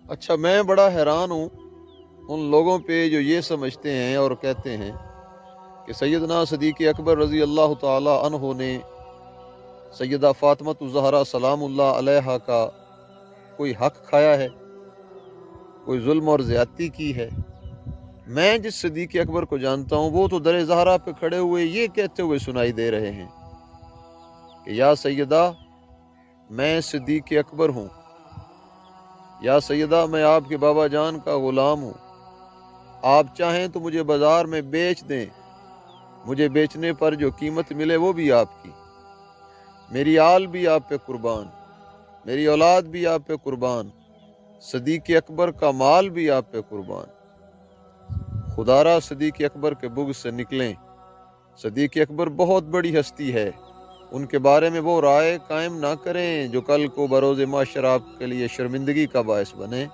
اچھا، میں بڑا حیران ہوں ان لوگوں پہ جو یہ سمجھتے ہیں اور کہتے ہیں کہ سیدنا صدیق اکبر رضی اللہ تعالی عنہ نے سیدہ فاطمہ الزہرا سلام اللہ علیہا کا کوئی حق کھایا ہے، کوئی ظلم اور زیادتی کی ہے۔ میں جس صدیق اکبر کو جانتا ہوں وہ تو در زہرا پہ کھڑے ہوئے یہ کہتے ہوئے سنائی دے رہے ہیں کہ یا سیدہ میں صدیق اکبر ہوں، یا سیدہ میں آپ کے بابا جان کا غلام ہوں، آپ چاہیں تو مجھے بازار میں بیچ دیں، مجھے بیچنے پر جو قیمت ملے وہ بھی آپ کی، میری آل بھی آپ پہ قربان، میری اولاد بھی آپ پہ قربان، صدیق اکبر کا مال بھی آپ پہ قربان۔ خدا را صدیق اکبر کے بغض سے نکلیں۔ صدیق اکبر بہت بڑی ہستی ہے، ان کے بارے میں وہ رائے قائم نہ کریں جو کل کو بروز معاشر آپ کے لیے شرمندگی کا باعث بنے۔